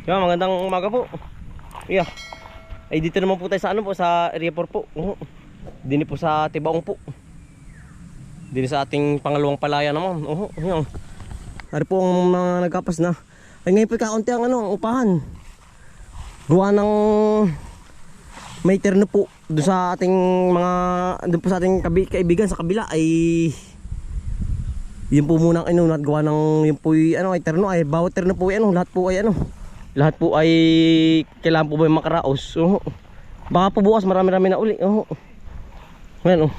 Yan, magandang umaga po. Yeah. Ay dito naman po tayo sa ano po, sa area 4 po. Dini po sa Tibaong po. Dini sa ating pangalawang palaya naman. Yan. Ari po ang mga nagkapas na. Ay ngayon po kakaunti ang ano, upahan. Gawa ng may terno po doon sa ating mga doon po sa ating kaibigan sa kabila ay yun po muna ano nagawa ng yun po ano ay terno ay bawat terno po ay ano lahat po ay kailangan po ba makaraos. Baka po bukas marami-rami na uli. Ayan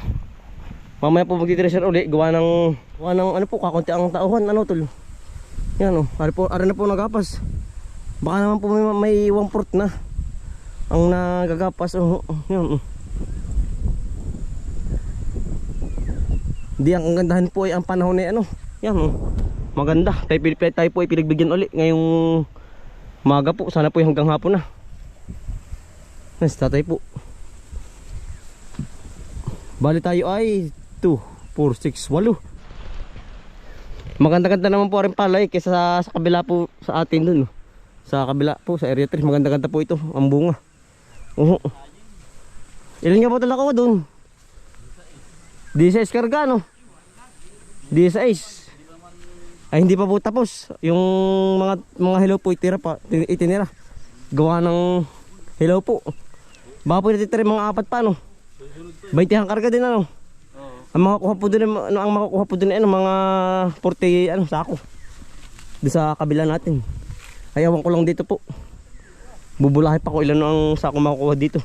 mamaya po magti-treasure uli gawa ng ano po kakunti ang tauhan ano tol. Yan ari na po nagapas. Baka naman po may 1/4 na ang nagagapas. Yan Di ang gandahan po ay ang panahon na ano. Yan maganda. Tayo po ay pinagbigyan uli ngayong umaga po. Sana po hanggang hapon na. Yes, tatay po. Bali tayo ay 2, 4, 6, 8. Maganda-ganda naman po rin pala kaysa sa kabila po sa atin dun. Sa kabila po sa area 3. Maganda-ganda po ito ang bunga. Ilan nga po talaga ko dun? 16 karga no? 16 ay hindi pa po tapos. Yung mga hilaw po itinira. Gawa ng hilaw po. Baka po natitira mga 4 pa no? 20 ang karga din ano? Ang makakuha po dun mga 40 sako. Doon sa kabila natin. Ayawan ko lang dito po. Bubulahin pa ko ilan ang sako makukuha dito.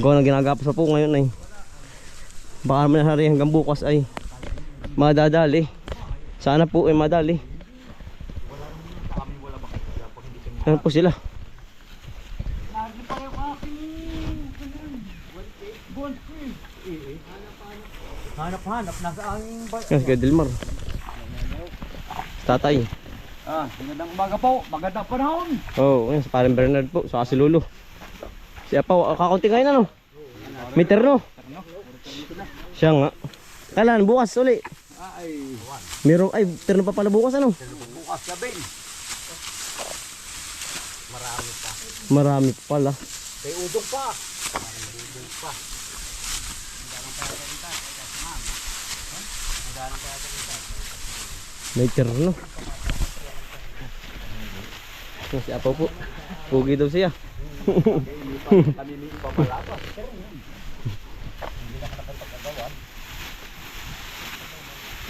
Gawa ng ginagapas pa po ngayon ay baka naman hari hanggang bukas ay madadali. Sana po ay madali. Ano po sila? Hanap-hanap nasa angin ba? Yes, kay Dilmar. Tatay. Magandang umaga po. Magandang panahon. Yan, sa parang Bernard po, sa si Lolo. Si Apaw, kakunti ngayon ano? May terno. Siya nga. Kailan bukas uli. Meron ay terno pa pala bukas ano? Bukas gabi. Marami pa pala. May udong pa. May terno. Si Apaw po. Pugi daw siya.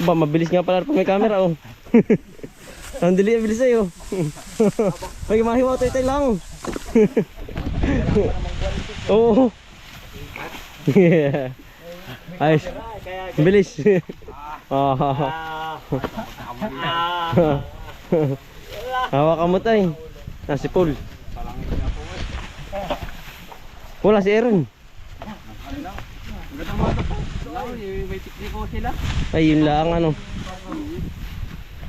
Ba, mabilis nga pala pag may camera Ang bilis sa'yo. Pag mahiwa ito lang. Oo. Ayos. Bilis. Hawak ka mo tayo. Si Paul. Wala si Aaron. May tikli ko sila. Ay yun lang ano.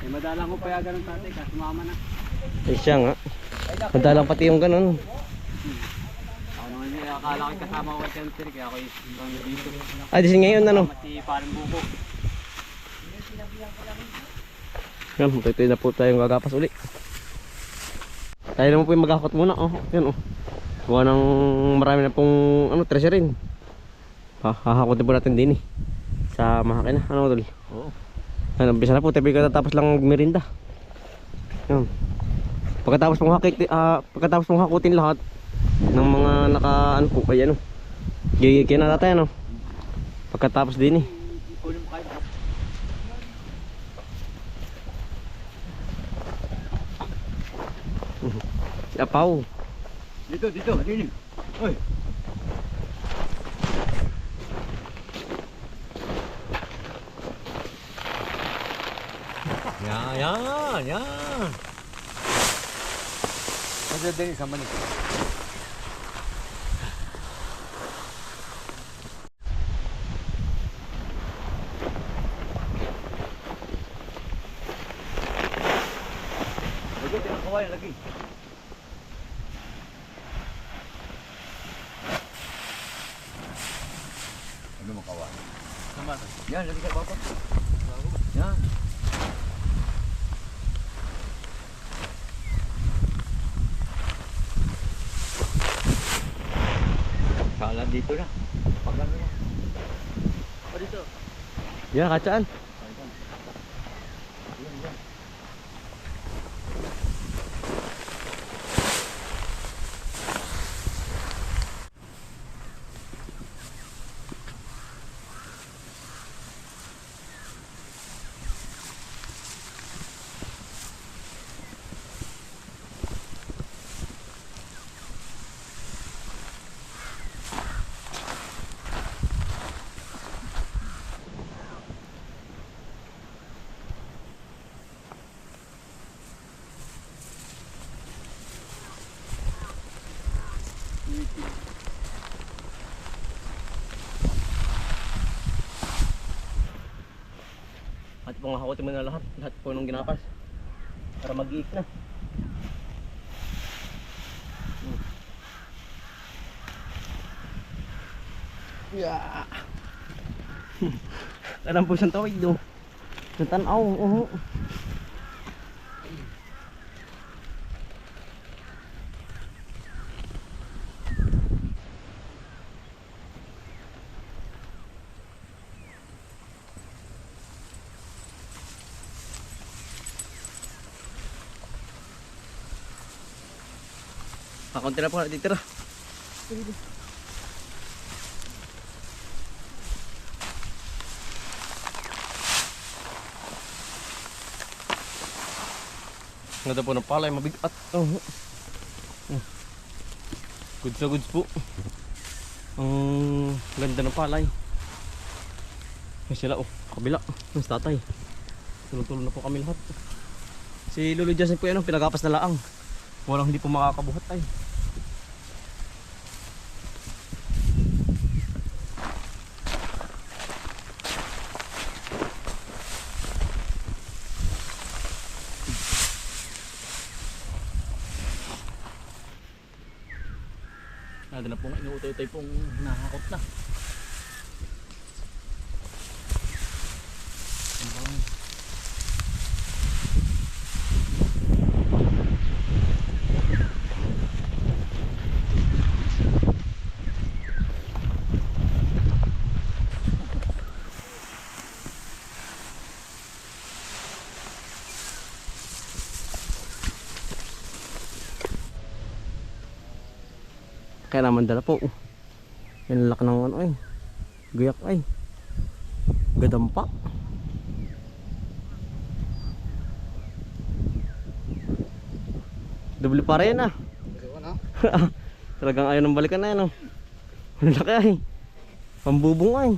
Madalang ko payagan ng tatay kasi mama na. Ay siya nga. Madalang pati yung ganun. Ako naman akala ko kasama ko kay Sentry kaya ako yung dito. Ay di ngayon ano. Mati parang buko. Yan, tuloy na po tayong gagapas uli. Tayo naman po yung magakot muna Yan gawa ng marami na pong treasure rin. Hahakotin po natin din sa makina. Ano tol? Oo. Bisa na po tayo katapos lang merinda. Yan. Pagkatapos pong hakutin lahat ng mga po kay gigigyan na tatay pagkatapos din Si Apaw. Dito, din. Oy. Yan. Kasi din sa manik. Lagi tinakaway lagi. Ano makawan? Yan, lagi ka baba. Yan. dito na. Pag ano na. O dito. Yan, katsaan. At pong hakotin mo na lahat po nung ginapas para mag-iik na. Yeah. Alam po siyang tawid do. Natanaw, konti na po natitira. Ganda po ng palay, mabigat. Goods na goods po. Ang ganda ng palay. Ay sila kabila. Mas tatay. Tulong-tulong na po kami lahat. Si Lolo Justin po yan, pinagapas na laang. Walang hindi po makakabuhat ay. Nada na po nga, inuutay-utay pong nakakot na. Kaya naman dala po. Yan lak ng ano ay. Guyak ay. Gadampa. Doble pa rin ah. Talagang ayaw ng balikan na yan oh. Ang laki ay. Pambubong ay.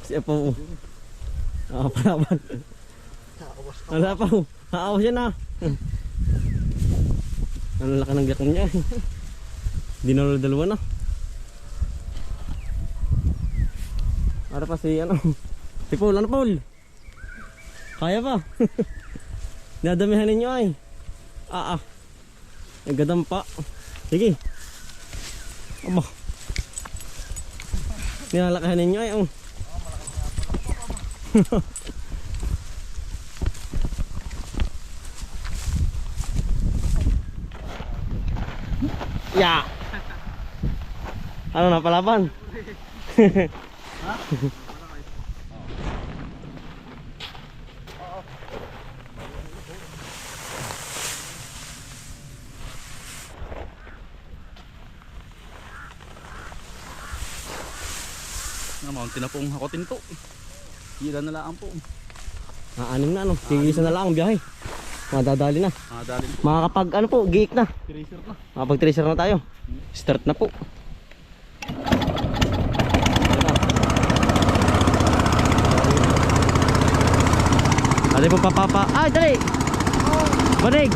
Siya po. Palaban. Wala pa oh. Haawas yan ah. Ang laki ng giyak niya. Di na dalawa na. Para pa si ano. Si Paul, ano Paul? Kaya pa. Nadamihan ninyo ay. Nagadam pa. Sige. Aba. Nilalakahan ninyo ay. Ya. Ano na palaban? Ha? Mountain na pong hakotin po. Hila na lang po. Anim na ano. Tigisa na lang ang biyahe. Madadali na. Madadali po. Makakapag ano po, giik na. Tracer na. Makapag tracer na tayo. Start na po. Dali po papapa. Ay, dali! Banig!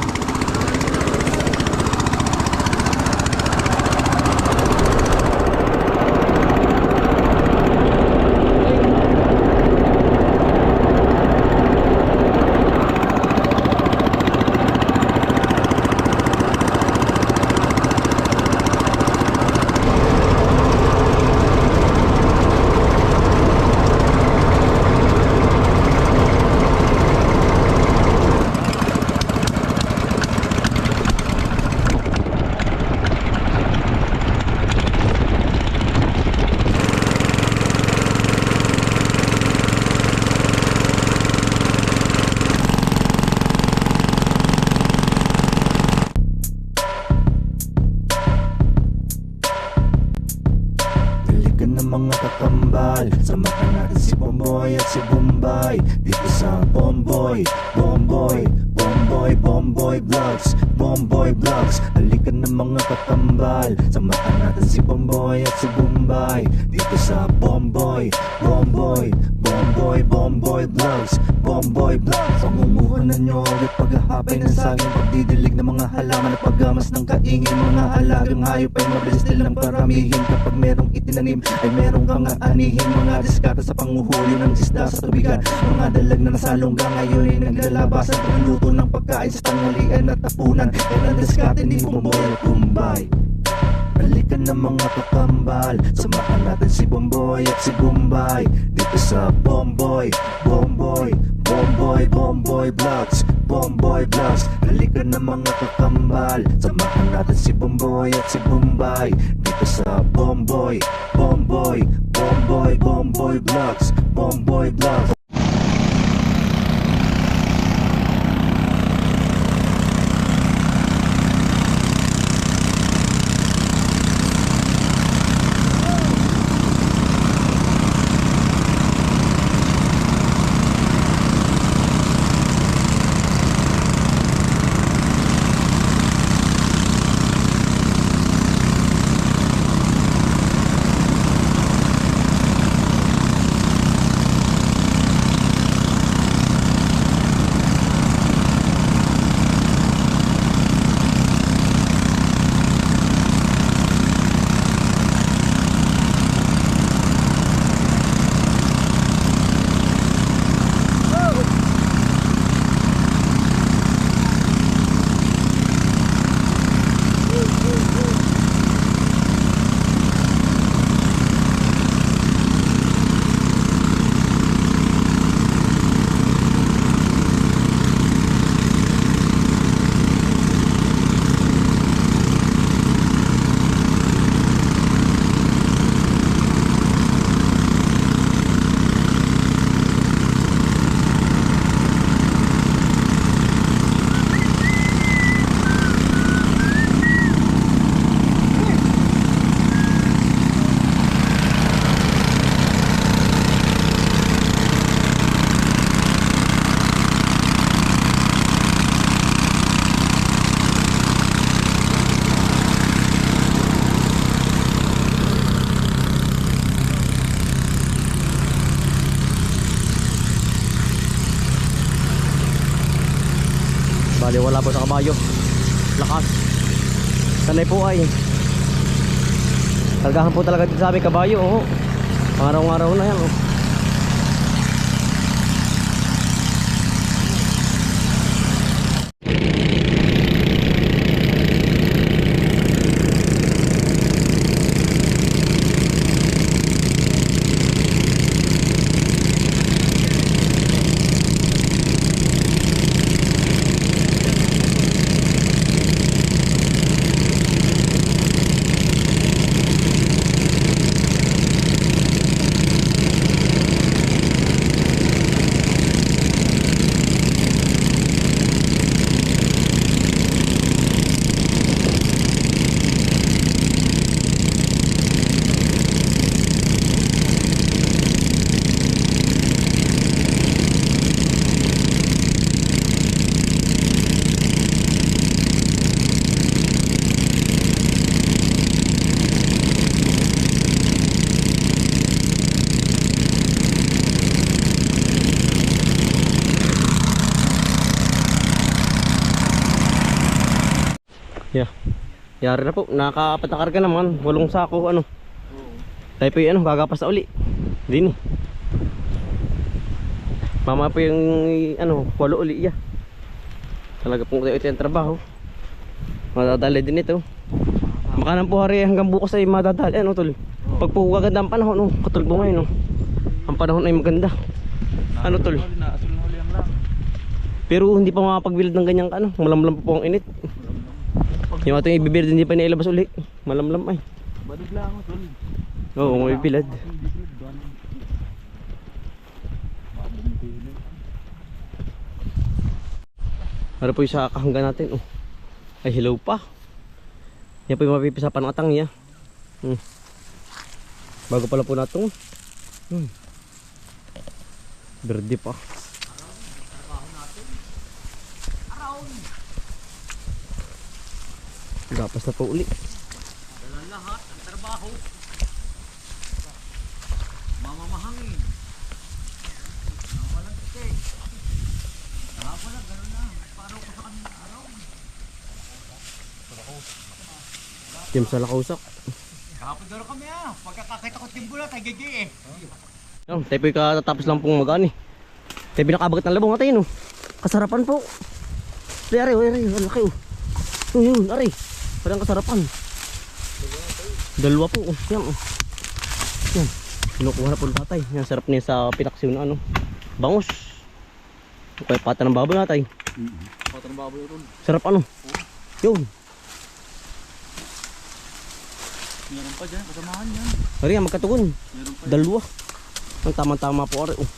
Bomboy, Bomboy, Bomboy, Bomboy Vlogs, Bomboy Vlogs. Halika na mga katambal, samahan natin si Bomboy at si Bombay dito sa Bomboy, Bomboy, Bomboy, Bomboy Vlogs, Bomboy Vlogs. Pangunguhan na nyo at paghahapay ng saging, pagdidilig ng mga halaman at paggamas ng kaingin. Mga alagang hayop ay mabilis nilang paramihin. Kapag merong itinanim ay merong kang aanihin. Mga diskata sa panguhuli ng isda sa tubigan, mga dalag na nasalongga ngayon ay naglalabasan. Pagluto ng pagkain sa tanghalian at tapunan, yan ang diskate ni Bomboy at Bombay. Halika na mga kakambal, samahan natin si Bomboy at si Bombay dito sa Bomboy, Bomboy, Bomboy, Bomboy Vlogs, Bomboy Vlogs. Halika na mga kakambal, samahan natin si Bomboy at si Bombay dito sa Bomboy, Bomboy, Bomboy, Bomboy Vlogs, Bomboy Vlogs. Bali wala po sa kabayo, lakas. Sanay po ay talgahan po talaga dito sa aming kabayo. Oh. Araw-araw na yan. Oh. Yeah. Yari na po, nakaapat na karga naman, 8 sako ano. Tayo po yung ano, gagapas na uli. Dini. Mama po yung ano, 8 uli iya. Talaga pong ito yung trabaho. Madadali din ito. Makanan po hari hanggang bukas ay madadali ano tol. Pag po gaganda ang panahon, no, katulad po ngayon no. Ang panahon ay maganda. Ano tol? Pero hindi pa makapagbilad ng ganyang ano, malamlam po ang init. Yung ating ibibir hindi pa nailabas uli. Malamlam ay. Badog lang ako tol. Oo, may bilad. Para po yung sa kahanggan natin. Oh. Ay hello pa. Yan po yung mapipisa pa ng atang niya. Bago pala po natong. Berde pa. Gapas na po uli. Dalan lahat ang trabaho. Mamamahangin. Walang titik. Wala, gano'n na. Paano ko sa kanina araw? Team sa lakausak. Kapag doon kami pagkakakita ko timbula, tagagi Yan, tayo po'y katatapos lang pong magaan eh. Tayo pinakabagat ng labong natin, no? Kasarapan po. Ari, ang laki oh. Yun, ari. Parang kasarapan. Dalawa po, oh. Yan, oh. Yan. Kinukuha na po ng tatay. Yan, sarap niya sa pinaksiw na ano. Bangus. Kaya pata ng baboy natay. Pata ng baboy ron. Sarap ano. Yun. Meron pa dyan, kasamahan yan. Ari, magkatugon. Meron pa Dalawa. Ang tama-tama po, ari, oh.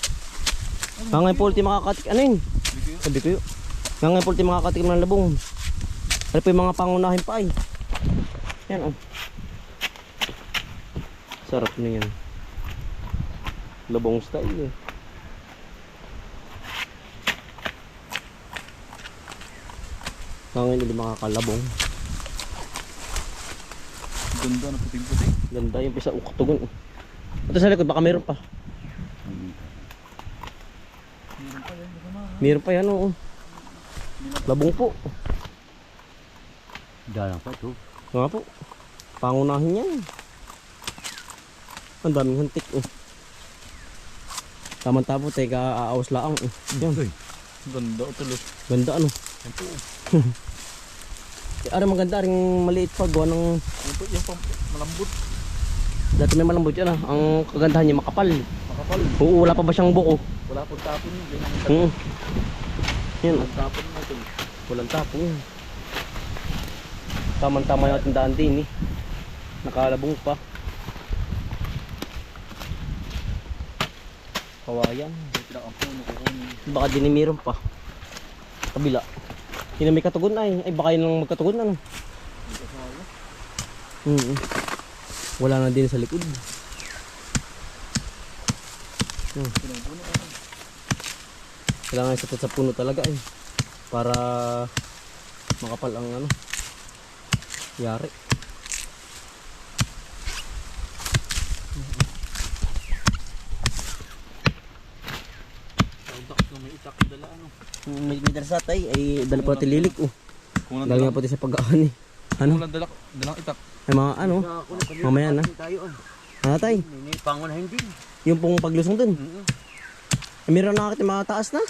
Ngayon po ulti makakatik. Ano yun? Sabi ko yun. Ngayon po ulti makakatik ng labong. Ano po yung mga pangunahin pa ay. Yan oh. Sarap na yan. Labong style eh. Ngayon ulit makakalabong. Ganda na puting-puting. Ganda yung pisa uktugon. Ito sa likod baka meron pa. Meron pa yan, kasamahan. Meron pa yan oo. Labong po. Dalang pa ito. Nga po. Pangunahin yan. Ang daming hantik oh. Tama-tama teka aawas laang oh. Yan. Ganda o tulos. Ganda ano. Yan po. Ano maganda ring maliit pa gawa ng Yan po, yung malambot. dati may malambot yan ah. Ang kagandahan niya makapal. Makapal. Oo, wala pa ba siyang buko? Wala pong tapon yun. Yan. Walang tapon na ito. Walang tapon yan. Tama-tama yung ating daan din eh. Nakalabong pa. Kawayan. Ang puno ko kung Baka din meron pa. Kabila. Yun na may katugon ay. Ay baka yun lang magkatugon ano. Wala na din sa likod. Kailangan sa puno talaga eh. Para makapal ang ano. Yari. may itak dala ano. May dalasatay ay dala po natin lilik oh. Kung Dahil nga po sa pag-aan eh. Ano? dalang itak. Ay mga ano? Mamaya na. Ano tay? May pangunahin din. Yung pong paglusong dun. Ay, meron nakakita mga taas na.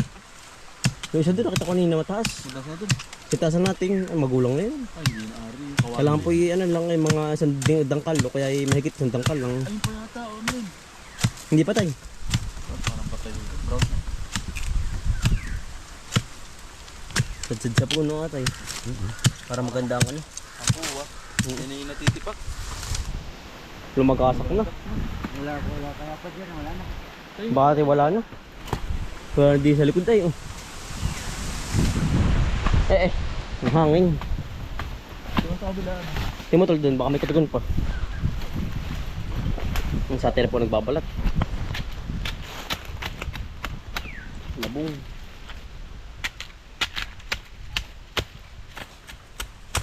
Yung isa dun nakita ko kanina mataas. Madalas na dun. Itaasan natin. Ay, magulang na yun. Ay, hindi na ari. Kailangan po yung ano lang ay mga isang dangkal o kaya ay mahigit isang dangkal lang. Ayun pa yata, yun. Hindi pa tay. Parang patay. Brown. Sadsad sa puno atay. Para maganda ang ano. Ako Yan yung natitipak. Lumagasak na. Wala kaya pa dyan. Wala na. Bakit wala na? Kaya di sa likod tayo. Ang hangin. Yung sa kabilaan. Timotol dun, baka may katugon pa. Yung satir po nagbabalat. Labong.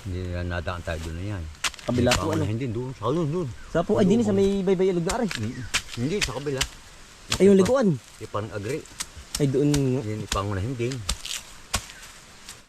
Hindi na nadaan tayo doon na yan. Kabila po ano. Hindi doon. Sa doon. Sa po, ay din sa may baybay ilog na ari. Hindi, sa kabila. Ay yung liguan. Yung parang agri. Ay doon nga. Yan, ipangunahin din.